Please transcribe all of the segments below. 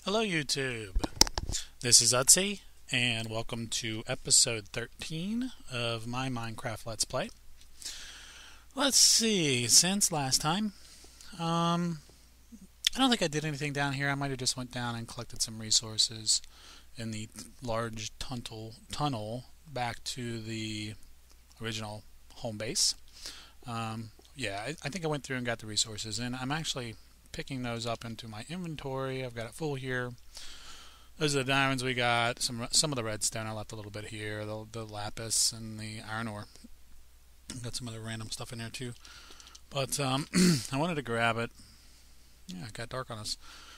Hello YouTube, this is Oetzi, and welcome to episode 13 of my Minecraft Let's Play. Let's see, since last time, I don't think I did anything down here. I might have just went down and collected some resources in the large tunnel back to the original home base. I think I went through and got the resources, and I'm actually picking those up into my inventory. I've got it full here. Those are the diamonds we got. Some of the redstone. I left a little bit here. The lapis and the iron ore. Got some other random stuff in there too. But I wanted to grab it. Yeah, it got dark on us.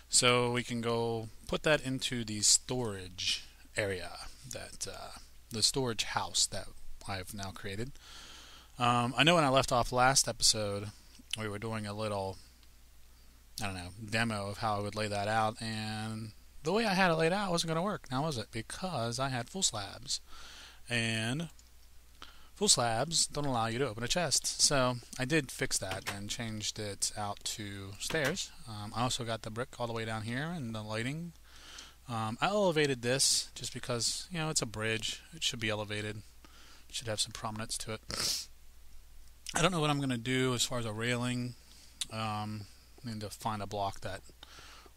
So we can go put that into the storage area, that the storage house that I've now created. I know when I left off last episode, we were doing a little, demo of how I would lay that out, and the way I had it laid out wasn't going to work. Now was it? Because I had full slabs, and full slabs don't allow you to open a chest. So I did fix that and changed it out to stairs. I also got the brick all the way down here and the lighting. I elevated this just because, it's a bridge. It should be elevated. It should have some prominence to it. I don't know what I'm going to do as far as a railing. Need to find a block that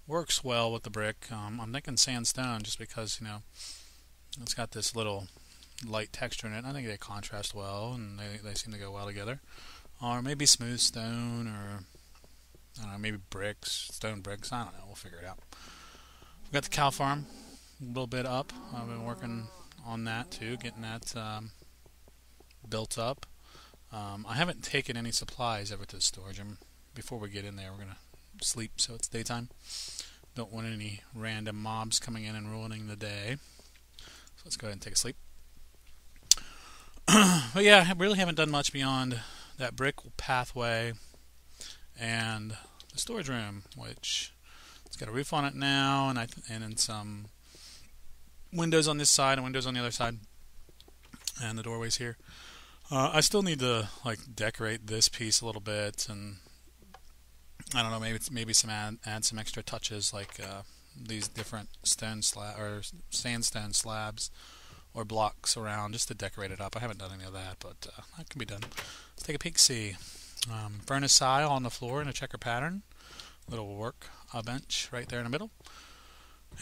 works well with the brick. I'm thinking sandstone just because, it's got this little light texture in it. I think they contrast well and they seem to go well together. Or maybe smooth stone, or I don't know, maybe bricks, stone bricks. I don't know. We'll figure it out. We've got the cow farm a little bit up. I've been working on that too, getting that built up. I haven't taken any supplies over to the storage room. Before we get in there, we're going to sleep, so it's daytime. Don't want any random mobs coming in and ruining the day. So let's go ahead and take a sleep. But yeah, I really haven't done much beyond that brick pathway and the storage room, which it's got a roof on it now, and then some windows on this side and windows on the other side, and the doorways here. I still need to decorate this piece a little bit, and I don't know, maybe add some extra touches, like these different sandstone slabs or blocks around, just to decorate it up. I haven't done any of that, but that can be done. Let's take a peek. See, furnace tile on the floor in a checker pattern, little work bench right there in the middle,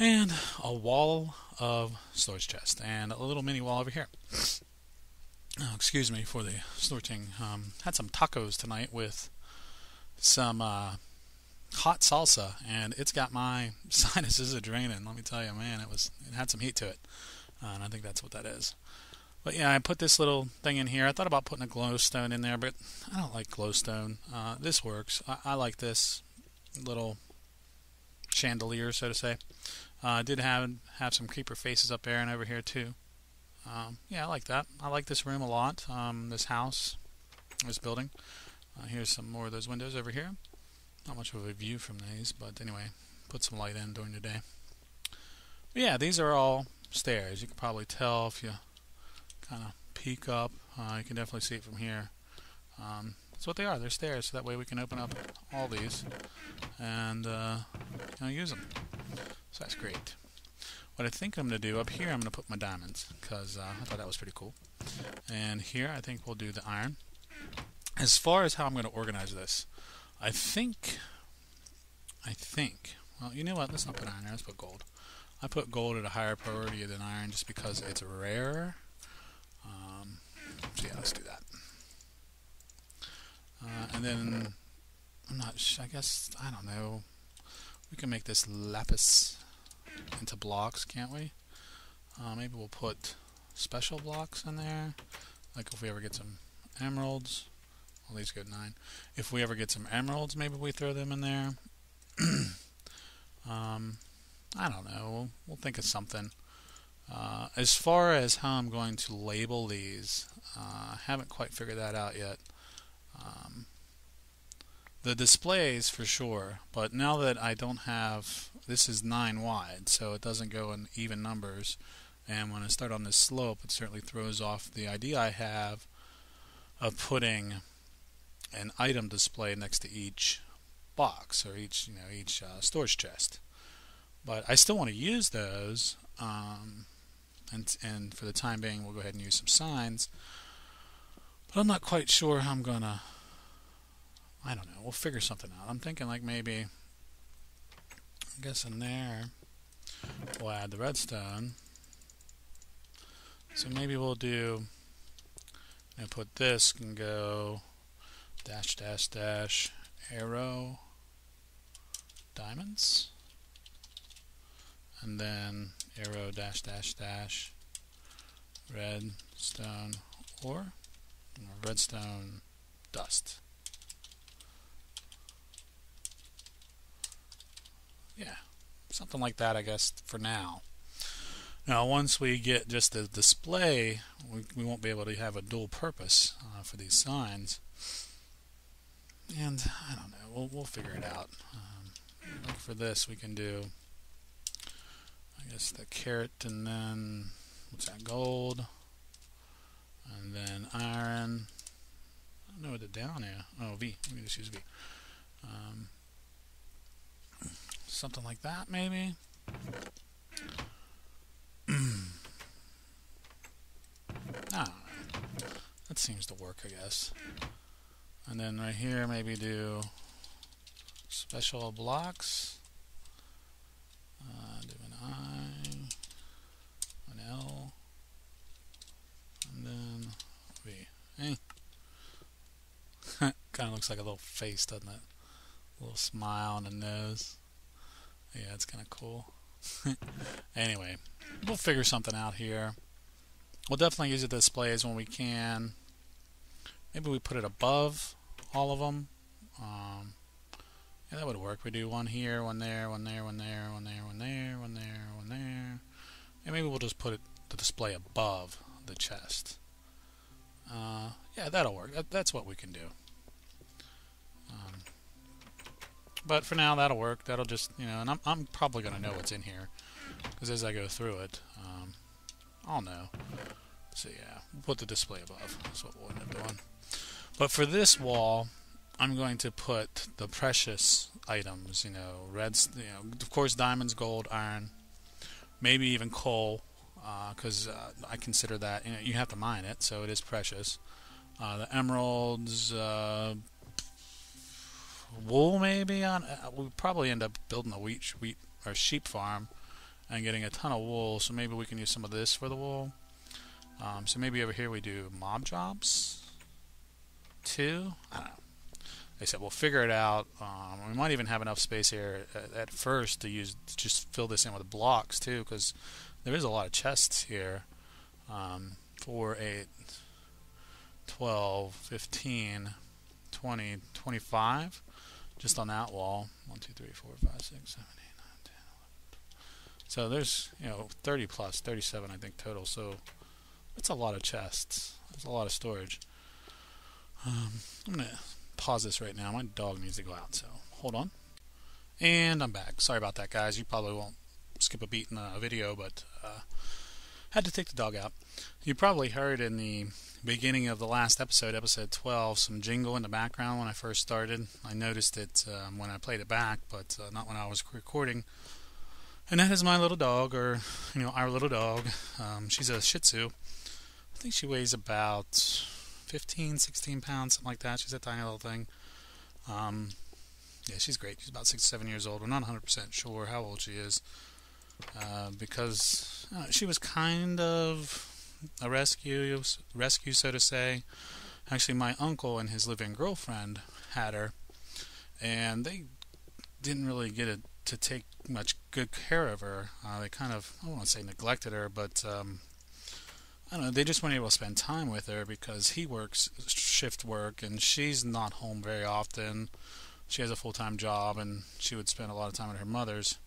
and a wall of storage chest, and a little mini wall over here. Oh, excuse me for the snorting. Had some tacos tonight with some hot salsa, and it's got my sinuses a-draining. Let me tell you, man, it had some heat to it, and I think that's what that is. But yeah, I put this little thing in here. I thought about putting a glowstone in there, but I don't like glowstone. This works. I like this little chandelier, so to say. I did have some creeper faces up there and over here too. Yeah, I like that. I like this room a lot. This house, this building. Here's some more of those windows over here. Not much of a view from these, but anyway, put some light in during the day. But yeah, these are all stairs. You can probably tell if you kind of peek up. You can definitely see it from here. That's what they are. They're stairs, so that way we can open up all these and use them. So that's great. What I think I'm going to do up here, I'm going to put my diamonds, because I thought that was pretty cool. And here, I think we'll do the iron. As far as how I'm going to organize this, I think, well, you know what, let's not put iron there, let's put gold. I put gold at a higher priority than iron just because it's rare. So yeah, let's do that. And then, I'm not sure, I don't know, we can make this lapis into blocks, can't we? Maybe we'll put special blocks in there, like if we ever get some emeralds. Well, these go 9. If we ever get some emeralds, maybe we throw them in there. I don't know. We'll think of something. As far as how I'm going to label these, I haven't quite figured that out yet. The displays for sure, but now that I don't have, this is 9 wide, so it doesn't go in even numbers, and when I start on this slope, it certainly throws off the idea I have of putting an item display next to each box, or each storage chest. But I still want to use those, and for the time being, we'll go ahead and use some signs. But I'm not quite sure how I'm gonna. I don't know. We'll figure something out. I'm thinking like maybe, I guess in there, we'll add the redstone. So maybe we'll do, put this and go dash dash dash arrow diamonds, and then arrow dash dash dash redstone ore, or redstone dust. Yeah, something like that, I guess, for now. Now, once we get just the display, we won't be able to have a dual purpose for these signs. And I don't know, we'll figure it out. Like for this, we can do, I guess, the carrot, and then what's that? Gold, and then iron. I don't know what the down is. Oh, V. Let me just use V. Something like that, maybe. I don't know. That seems to work, I guess. And then right here, maybe do special blocks. Do an I, an L, and then V. Kind of looks like a little face, doesn't it? A little smile and a nose. Yeah, it's kind of cool. Anyway, we'll figure something out here. We'll definitely use the displays when we can. Maybe we put it above all of them. Yeah, that would work. We do one here, one there, one there, one there, one there, one there, one there, one there. And maybe we'll just put the display above the chest. Yeah, that'll work. That's what we can do. But for now, that'll work. That'll just, and I'm probably going to know what's in here, because as I go through it, I'll know. So yeah, we'll put the display above. That's what we'll end up doing. But for this wall, I'm going to put the precious items, reds, of course, diamonds, gold, iron, maybe even coal, because I consider that, you have to mine it, so it is precious. The emeralds, wool maybe. We'll probably end up building a wheat or sheep farm and getting a ton of wool, so maybe we can use some of this for the wool. So maybe over here we do mob jobs too. I don't know. Like I said, we'll figure it out. We might even have enough space here at first to just fill this in with blocks too, because there is a lot of chests here. 4, 8, 12, 15, 20, 25 just on that wall. 1, 2, 3, 4, 5, 6, 7, 8, 9, 10, 11. So there's 30 plus, 37 I think total. So it's a lot of chests. That's a lot of storage. I'm gonna pause this right now. My dog needs to go out, so hold on. And I'm back. Sorry about that, guys. You probably won't skip a beat in the video, but had to take the dog out. You probably heard in the beginning of the last episode, episode 12, some jingle in the background when I first started. I noticed it when I played it back, but not when I was recording. And that is my little dog, or our little dog. She's a Shih Tzu. I think she weighs about 15, 16 pounds, something like that. She's a tiny little thing. Yeah, she's great. She's about 6, 7 years old. We're not 100% sure how old she is, because she was kind of a rescue, so to say. Actually, my uncle and his live-in girlfriend had her, and they didn't really get to take much good care of her. They kind of, I don't want to say neglected her, but I don't know, they just weren't able to spend time with her because he works shift work and she's not home very often. She has a full-time job, and she would spend a lot of time at her mother's.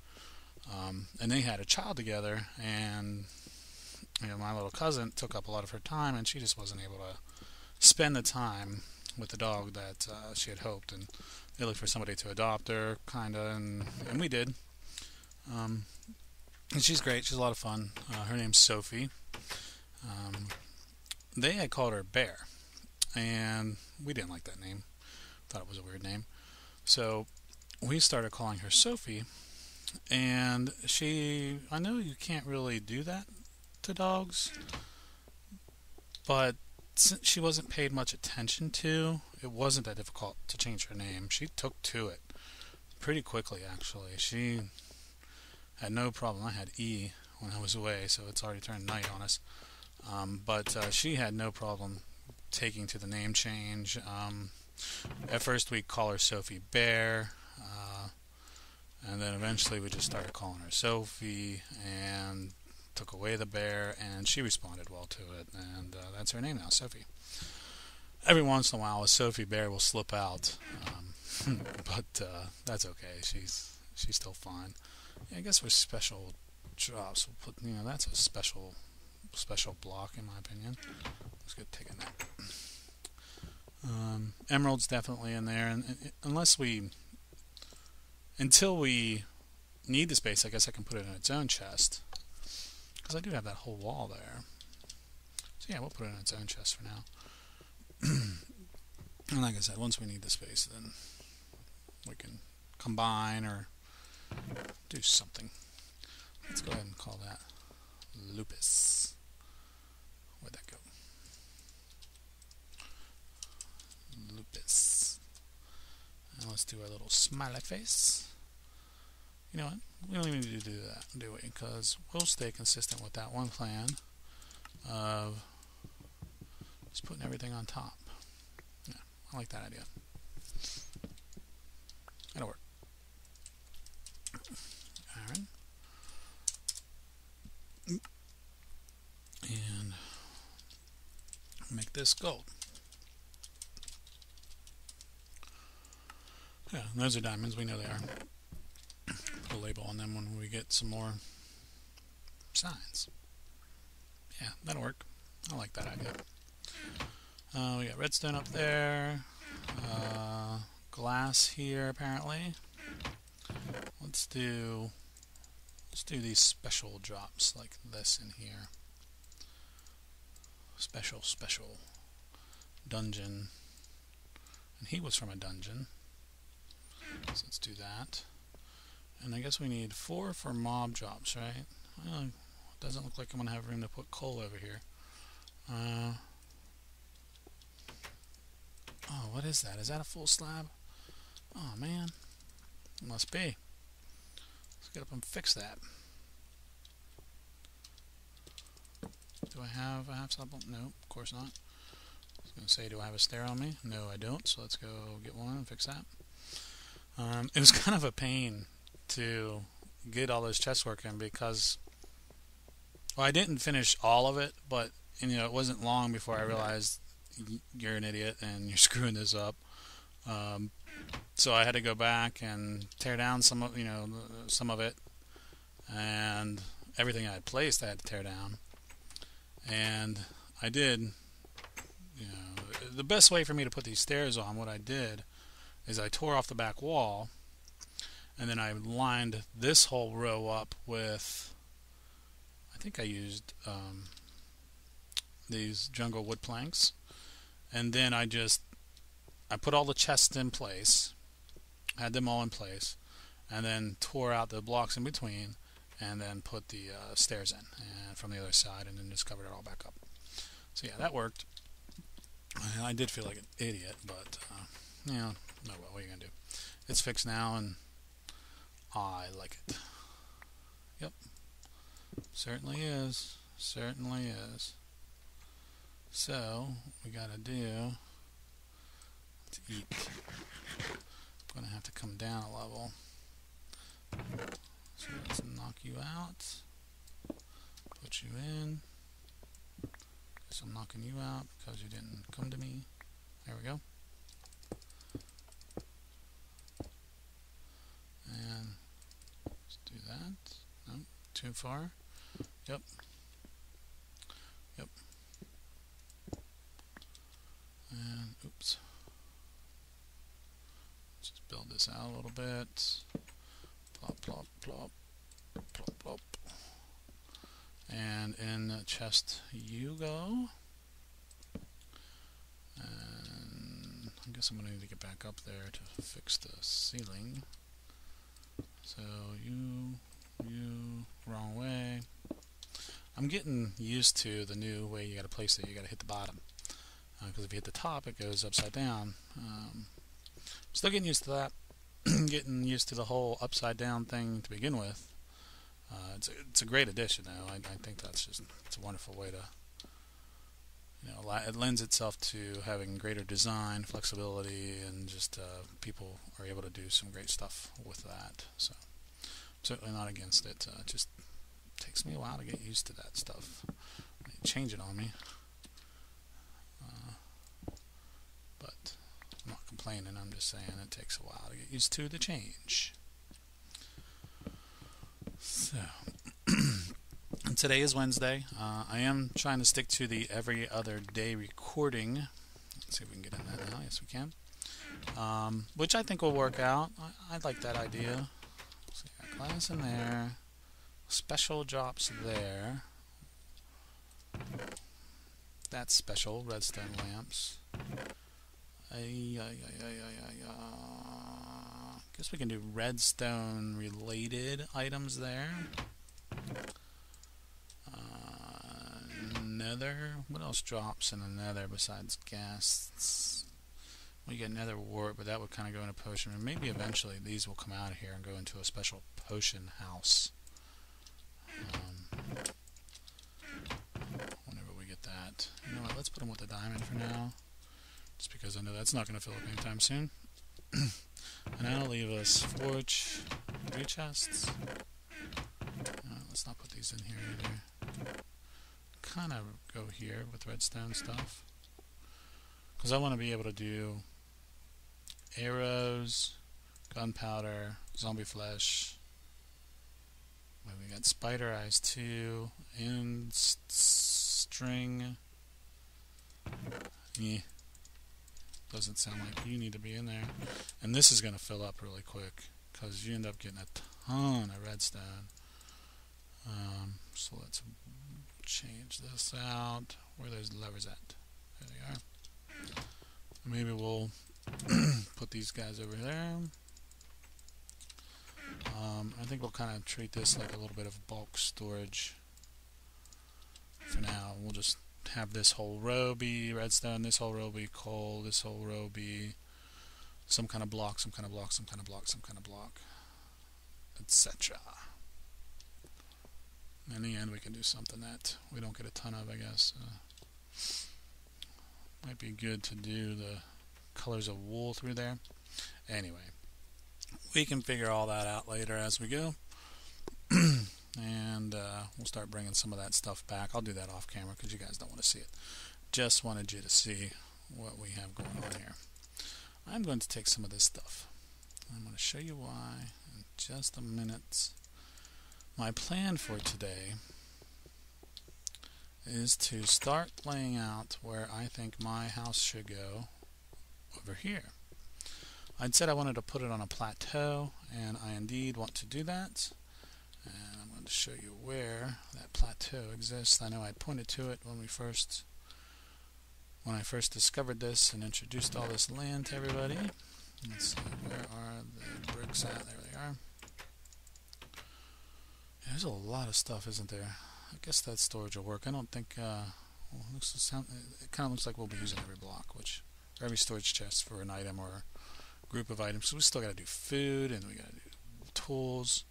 And they had a child together, and my little cousin took up a lot of her time, and she just wasn't able to spend the time with the dog that she had hoped. And they looked for somebody to adopt her, kinda, and we did. And she's great. She's a lot of fun. Her name's Sophie. They had called her Bear, and we didn't like that name. Thought it was a weird name. So we started calling her Sophie, And I know you can't really do that to dogs, but since she wasn't paid much attention to, it wasn't that difficult to change her name. She took to it pretty quickly, actually. She had no problem. I had E when I was away, so it's already turned night on us. But she had no problem taking to the name change. At first, we call her Sophie Bear, and then eventually we just started calling her Sophie, and took away the bear, and she responded well to it, and that's her name now, Sophie. Every once in a while, a Sophie Bear will slip out, but that's okay. She's still fine. Yeah, I guess with special drops, we'll put, that's a special block in my opinion. Let's go take a nap. Emerald's definitely in there, and until we need the space, I guess I can put it in its own chest, because I do have that whole wall there. So yeah, we'll put it in its own chest for now. And like I said, once we need the space, then we can combine or do something. Let's go ahead and call that Lupus. Where'd that go? Lupus. And let's do our little smiley face. You know what? We don't even need to do that, do we? Because we'll stay consistent with that one plan of just putting everything on top. Yeah, I like that idea. That'll work. Alright. And make this gold. Yeah, those are diamonds. We know they are. Put a label on them when we get some more signs. Yeah, that'll work. I like that idea. We got redstone up there. Glass here, apparently. Let's do these special drops like this in here. Special dungeon. And he was from a dungeon. So let's do that. And I guess we need 4 for mob drops, right? Well, it doesn't look like I'm going to have room to put coal over here. Oh, what is that? Is that a full slab? Oh, man. It must be. Let's get up and fix that. Do I have a slab? No, of course not. I was going to say, do I have a stair on me? No, I don't. So let's go get one and fix that. It was kind of a pain to get all those chests working because, well, I didn't finish all of it, but it wasn't long before I realized you're an idiot and you're screwing this up. So I had to go back and tear down some of it, and everything I had placed I had to tear down. And I did. The best way for me to put these stairs on, what I did is I tore off the back wall, and then I lined this whole row up with, I think I used these jungle wood planks, and then I put all the chests in place, had them all in place, and then tore out the blocks in between, and then put the stairs in and from the other side, and then just covered it all back up. So yeah, that worked. I did feel like an idiot, but oh well, what are you gonna do? It's fixed now, and I like it. Yep, certainly is. Certainly is. So we gotta do to eat. I'm gonna have to come down a level. So let's knock you out. Put you in. Guess I'm knocking you out because you didn't come to me. There we go. And let's do that. Nope, too far. Yep. Yep. And oops. Let's just build this out a little bit. Plop, plop, plop. Plop, plop. And in the chest you go. And I guess I'm going to need to get back up there to fix the ceiling. So wrong way. I'm getting used to the new way you got to place it. You got to hit the bottom, because if you hit the top, it goes upside down. Still getting used to that. Getting used to the whole upside down thing to begin with. It's a great addition, though. I think it's a wonderful way to, it lends itself to having greater design, flexibility, and just people are able to do some great stuff with that. So I'm certainly not against it. It just takes me a while to get used to that stuff. They change it on me, but I'm not complaining. I'm just saying it takes a while to get used to the change. So today is Wednesday. I am trying to stick to the every other day recording. Let's see if we can get in that now. Yes, we can. Which I think will work out. I like that idea. So you got glass in there. Special drops there. That's special. Redstone lamps. Guess we can do redstone related items there. Nether. What else drops in the nether besides gas? Well, you get nether wart, but that would kind of go into potion. And maybe eventually these will come out of here and go into a special potion house. Whenever we get that. You know what? Let's put them with the diamond for now. Just because I know that's not going to fill up anytime soon. And that'll leave us 3 chests. Let's not put these in here either. Kind of go here with redstone stuff. Because I want to be able to do arrows, gunpowder, zombie flesh. We got spider eyes too, and string. Yeah. Doesn't sound like you need to be in there. And this is going to fill up really quick because you end up getting a ton of redstone. So let's change this out. Where are those levers at? There they are. Maybe we'll put these guys over there. I think we'll kind of treat this like a little bit of bulk storage for now. We'll just have this whole row be redstone, this whole row be coal, this whole row be some kind of block, some kind of block, some kind of block, some kind of block, etc. In the end, we can do something that we don't get a ton of, I guess. Might be good to do the colors of wool through there. Anyway, we can figure all that out later as we go. And we'll start bringing some of that stuff back. I'll do that off camera because you guys don't want to see it. Just wanted you to see what we have going on here. I'm going to take some of this stuff. I'm going to show you why in just a minute. My plan for today is to start laying out where I think my house should go over here. I'd said I wanted to put it on a plateau, and I indeed want to do that. And I'm going to show you where that plateau exists. I know I pointed to it when I first discovered this and introduced all this land to everybody. Let's see, where are the bricks at? There they are. Yeah, there's a lot of stuff, isn't there? I guess that storage will work. I don't think. It kind of looks like we'll be using every block, or every storage chest for an item or a group of items. So we still got to do food, and we got to do tools.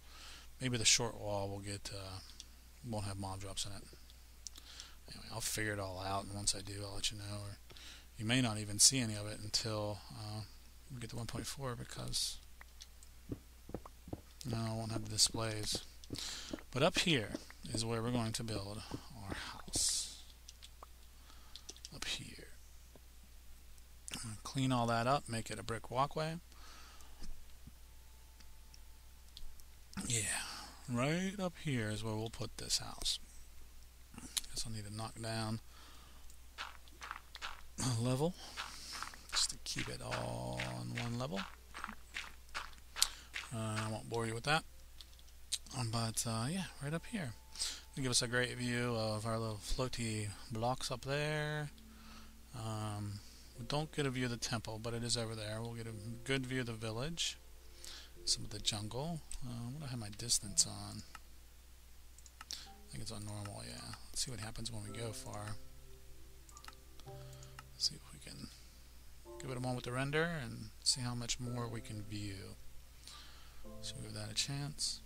Maybe the short wall will won't have mob drops in it. Anyway, I'll figure it all out, and once I do, I'll let you know. Or you may not even see any of it until we get to 1.4 because I won't have the displays. But up here is where we're going to build our house. Up here. Clean all that up, make it a brick walkway. Yeah, right up here is where we'll put this house. Guess I'll need to knock down a level just to keep it all on one level. I won't bore you with that. But yeah, right up here. It'll give us a great view of our little floaty blocks up there. We don't get a view of the temple, but it is over there. We'll get a good view of the village. some of the jungle. What do I have my distance on? I think it's on normal, yeah. Let's see what happens when we go far. See if we can give it a moment to render and see how much more we can view. So give that a chance.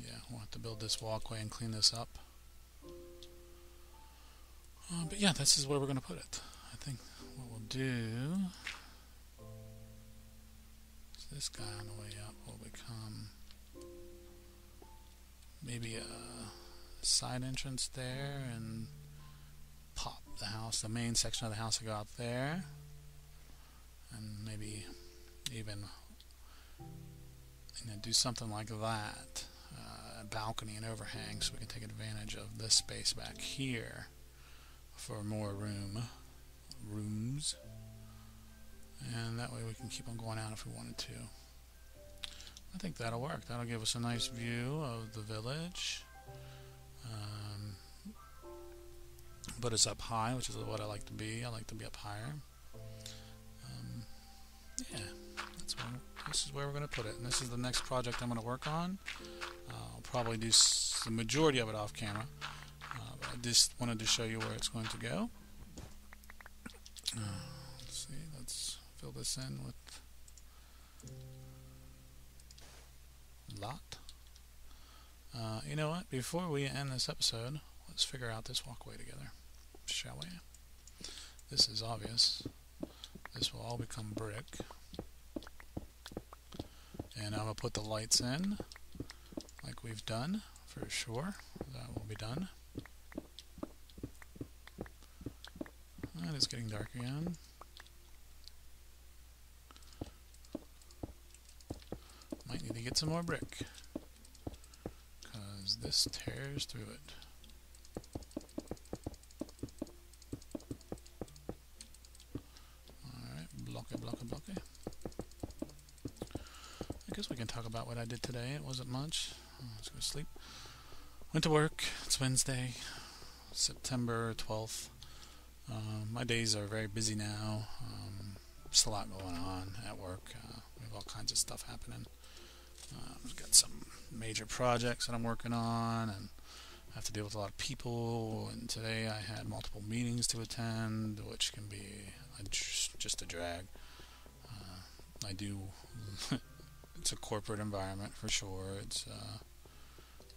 Yeah, we'll have to build this walkway and clean this up. But yeah, this is where we're going to put it. I think what we'll do is this guy on the way up will become maybe a side entrance there, and pop the house, the main section of the house will go out there, and maybe even do something like that, a balcony and overhang, so we can take advantage of this space back here for more rooms, and that way we can keep on going out if we wanted to. I think that'll work. That'll give us a nice view of the village. Put us up high, which is what I like to be. I like to be up higher. Yeah, this is where we're going to put it. And this is the next project I'm going to work on. I'll probably do the majority of it off camera. But I just wanted to show you where it's going to go. Let's see. Let's fill this in with lot. You know what? Before we end this episode, let's figure out this walkway together, shall we? This is obvious. This will all become brick. And I'm going to put the lights in, like we've done, for sure. That will be done. And it's getting dark again. Might need to get some more brick, because this tears through it. Blocky. I guess we can talk about what I did today. It wasn't much. Let's go to sleep. Went to work. It's Wednesday, September 12th. My days are very busy now. Just a lot going on at work. We have all kinds of stuff happening. I've got some major projects that I'm working on, and I have to deal with a lot of people. And today I had multiple meetings to attend, which can be just a drag. I do. It's a corporate environment for sure. It's.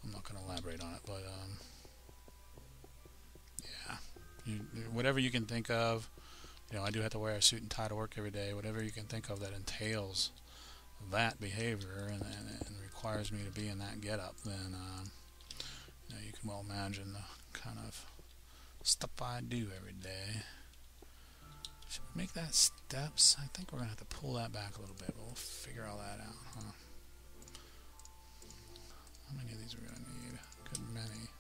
I'm not going to elaborate on it, but yeah. Whatever you can think of. I do have to wear a suit and tie to work every day. Whatever you can think of that entails that behavior and requires me to be in that getup, then you can well imagine the kind of stuff I do every day. Should we make that steps? I think we're going to have to pull that back a little bit, but we'll figure all that out, huh? How many of these are we going to need? A good many.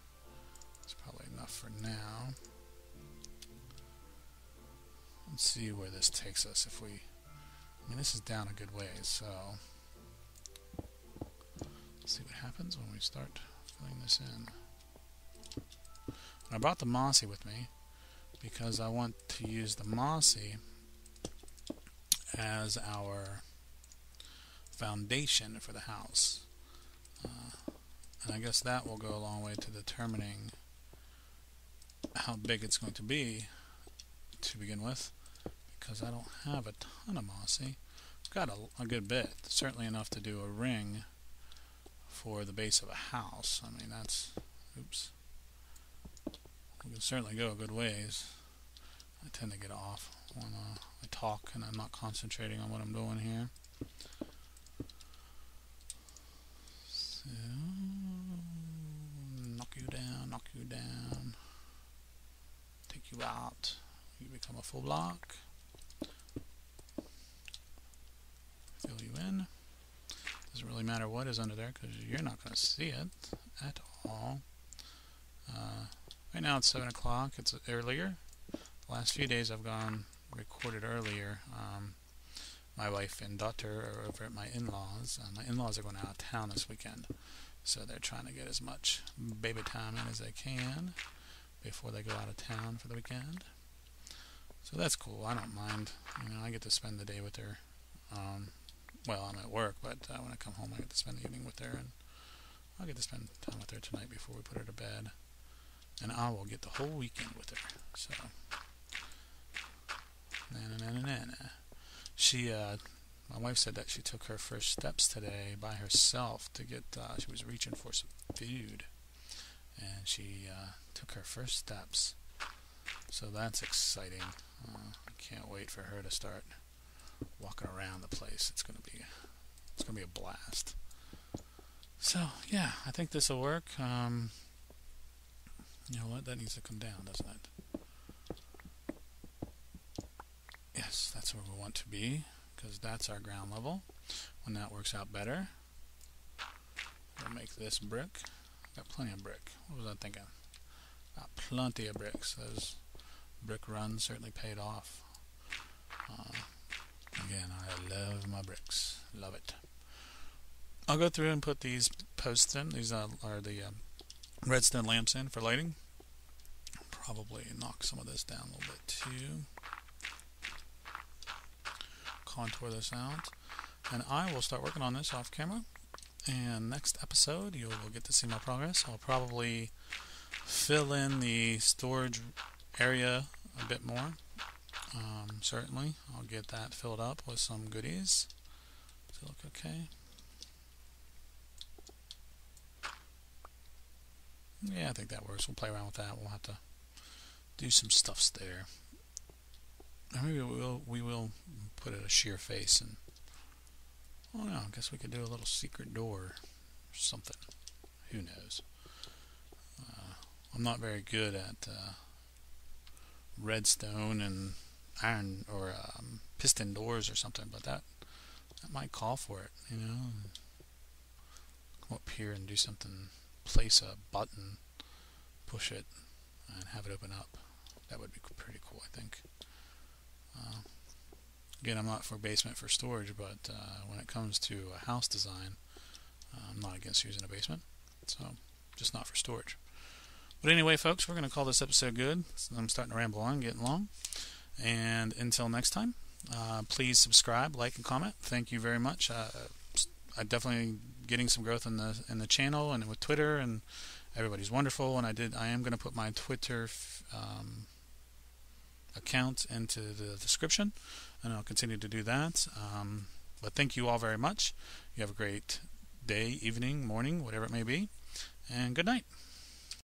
It's probably enough for now. Let's see where this takes us if we... this is down a good ways, so... Let's see what happens when we start filling this in. I brought the Mossy with me because I want to use the Mossy as our foundation for the house. And I guess that will go a long way to determining how big it's going to be to begin with, because I don't have a ton of Mossy. I've got a good bit, certainly enough to do a ring for the base of a house. That's... oops. We can certainly go a good ways. I tend to get off when I talk and I'm not concentrating on what I'm doing here. So, knock you down, take you out, you become a full block, fill you in. Doesn't really matter what is under there because you're not going to see it at all. Right now it's 7 o'clock. It's earlier. The last few days I've recorded earlier. My wife and daughter are over at my in-laws. My in-laws are going out of town this weekend, so they're trying to get as much baby time in as they can before they go out of town for the weekend. So that's cool. I don't mind. I get to spend the day with her. Well, I'm at work, but when I come home, I get to spend the evening with her, and I'll get to spend time with her tonight before we put her to bed. And I will get the whole weekend with her. So, she, my wife said that she took her first steps today by herself to get. She was reaching for some food, and she took her first steps. So that's exciting. I can't wait for her to start walking around the place. It's gonna be a blast. So yeah, I think this will work. You know what? That needs to come down, doesn't it? Yes, that's where we want to be, because that's our ground level. When that works out better, we'll make this brick. Got plenty of brick. What was I thinking? Got plenty of bricks. Those brick runs certainly paid off. Again, I love my bricks. Love it. I'll go through and put these posts in. These are the redstone lamps in for lighting. Probably knock some of this down a little bit too. Contour this out. And I will start working on this off camera. And next episode, you will get to see my progress. I'll probably fill in the storage area a bit more. Certainly, I'll get that filled up with some goodies. Does it look okay? Yeah, I think that works. We'll play around with that. We'll have to do some stuffs there. Or maybe we will put it a sheer face and oh no, I guess we could do a little secret door or something. Who knows? I'm not very good at redstone and iron or piston doors or something, but that might call for it, Come up here and do something, place a button, push it, and have it open up. That would be pretty cool, I think. Again, I'm not for basement for storage, but when it comes to a house design, I'm not against using a basement, so just not for storage. But anyway, folks, we're going to call this episode good. I'm starting to ramble on, getting long. And until next time, please subscribe, like, and comment. Thank you very much. I'm definitely getting some growth in the channel and with Twitter, and everybody's wonderful. And I am going to put my Twitter account into the description, and I'll continue to do that. But thank you all very much. You have a great day, evening, morning, whatever it may be, and good night.